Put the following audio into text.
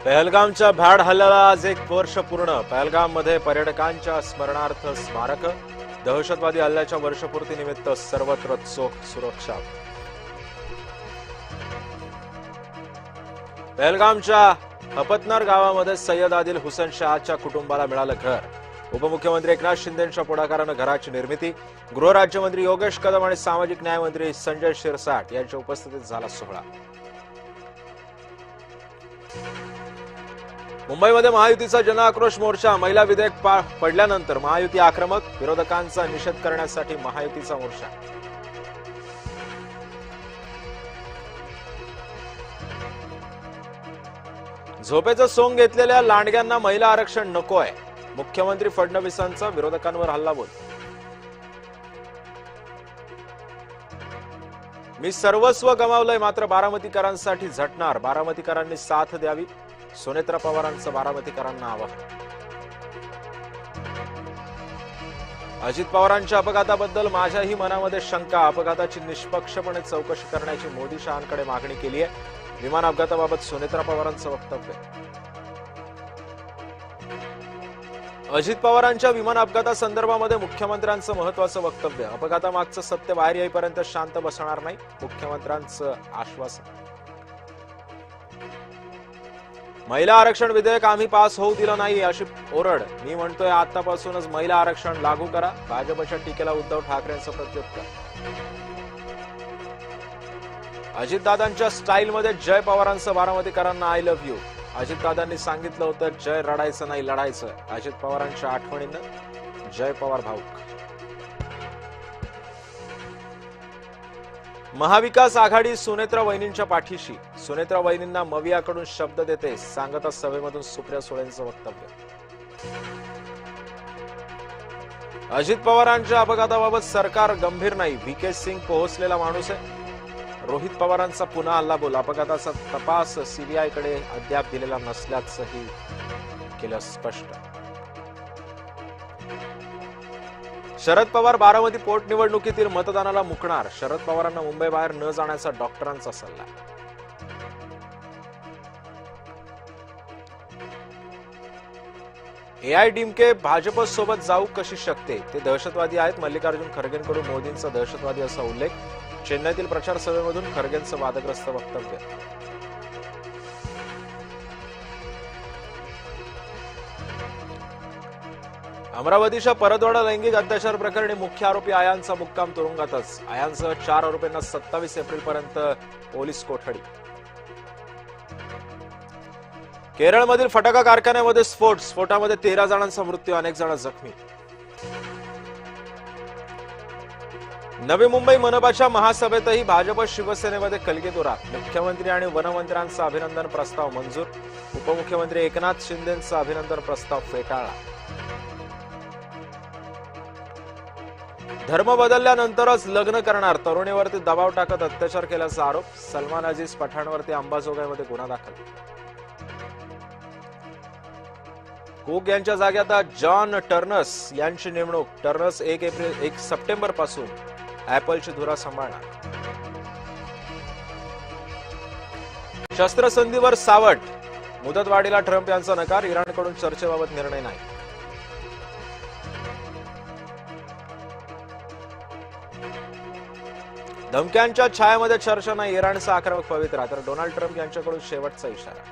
पहलगामच्या भ्याड हल्ल्याला आज 1 वर्ष पूर्ण. पहलगाममध्ये पर्यटकांच्या स्मरणार्थ स्मारक. दहशतवादी हल्ल्याच्या वर्षपूर्तीनिमित्त सर्वत्र चोख सुरक्षा. पहलगामच्या हपतनर गावामध्ये सय्यद आदिल हुसेन शहाच्या कुटुंबाला मिळालं घर. उपमुख्यमंत्री एकनाथ शिंदेंच्या पुढाकारानं घराची निर्मिती. गृहराज्यमंत्री योगेश कदम आणि सामाजिक न्याय मंत्री संजय शिरसाट यांच्या उपस्थितीत झाला सोहळा. मुंबईमध्ये महायुतीचा जनआक्रोश मोर्चा. महिला विधेयक पडल्यानंतर महायुती आक्रमक. विरोधकांचा निषेध करण्यासाठी महायुतीचा मोर्चा. झोपेचं सोंग घेतलेल्या लांडग्यांना महिला आरक्षण नकोय. मुख्यमंत्री फडणवीसांचा विरोधकांवर हल्लाबोल. मी सर्वस्व गमावलंय मात्र बारामतीकरांसाठी झटणार. बारामतीकरांनी साथ द्यावी. सुनेत्रा पवारांचं बारामतीकरांना आवाहन. अजित पवारांच्या अपघाताबद्दल माझ्याही मनामध्ये शंका. अपघाताची निष्पक्षपणे चौकशी करण्याची मोदी शहांकडे मागणी केली आहे. विमान अपघाताबाबत सुनेत्रा पवारांचं वक्तव्य. अजित पवारांच्या विमान अपघातासंदर्भामध्ये मुख्यमंत्र्यांचं महत्वाचं वक्तव्य. अपघातामागचं सत्य बाहेर येईपर्यंत शांत बसणार नाही. मुख्यमंत्र्यांचं आश्वासन. महिला आरक्षण विधेयक आम्ही पास होऊ दिलं नाही अशी ओरड. मी म्हणतोय आतापासूनच महिला आरक्षण लागू करा. भाजपच्या टीकेला उद्धव ठाकरेंचं प्रत्युत्तर. अजितदादांच्या स्टाईलमध्ये जय पवारांचं बारामतीकरांना आय लव्ह यू. अजितदादांनी सांगितलं होतं जय रडायचं नाही लढायचं. अजित पवारांच्या आठवणीनं जय पवार भाऊक. महाविकास आघाडी सुनेत्रा वहिनींच्या पाठीशी. सुनेत्रा वहिनींना मवियाकडून शब्द देते. सांगता सभेमधून सुप्रिया सुळेंचं वक्तव्य. अजित पवारांच्या अपघाताबाबत सरकार गंभीर नाही. व्ही.के. सिंग पोहोचलेला माणूस आहे. रोहित पवारांचा पुन्हा हल्लाबोल. अपघाताचा तपास सीबीआयकडे अद्याप दिलेला नसल्याचंही केलं स्पष्ट. शरद पवार बारामती पोटनिवडणुकीतील मतदानाला मुकणार. शरद पवारांना मुंबईबाहेर न जाण्याचा डॉक्टरांचा सल्ला. एआयडीएमके भाजपसोबत जाऊ कशी शकते. ते दहशतवादी आहेत. मल्लिकार्जुन खरगेंकडून मोदींचा दहशतवादी असा उल्लेख. चेन्नईतील प्रचार सभेमधून खरगेंचं वादग्रस्त वक्तव्य. अमरावतीच्या परतवाडा लैंगिक अत्याचार प्रकरणी मुख्य आरोपी आयांचा मुक्काम तुरुंगातच. आयांसह 4 आरोपींना 27 एप्रिलपर्यंत पोलीस कोठडी. केरळमधील फटाका कारखान्यामध्ये स्फोटामध्ये 13 जणांचा मृत्यू. अनेक जण जखमी. नवी मुंबई मनपाच्या महासभेतही भाजप शिवसेनेमध्ये कलगीतुरा. मुख्यमंत्री आणि वनमंत्र्यांचा अभिनंदन प्रस्ताव मंजूर. उपमुख्यमंत्री एकनाथ शिंदेंचा अभिनंदन प्रस्ताव फेटाळला. धर्म बदलल्यानंतरच लग्न करणार. तरुणीवरती दबाव टाकत अत्याचार केल्याचा आरोप. सलमान अजीज पठाणवरती अंबाजोगाईमध्ये गुन्हा दाखल. कुक यांच्या जागी आता जॉन टर्नस यांची नेमणूक. टर्नस 1 सप्टेंबर पासून ऍपलची धुरा सांभाळणार. शस्त्रसंधीवर सावट. मुदतवाढीला ट्रम्प यांचा नकार. इराणकडून चर्चेबाबत निर्णय नाही. धमक्यांच्या छायामध्ये चर्चा नाही. इराणचा आक्रमक पवित्रा. तर डोनाल्ड ट्रम्प यांच्याकडून शेवटचा इशारा.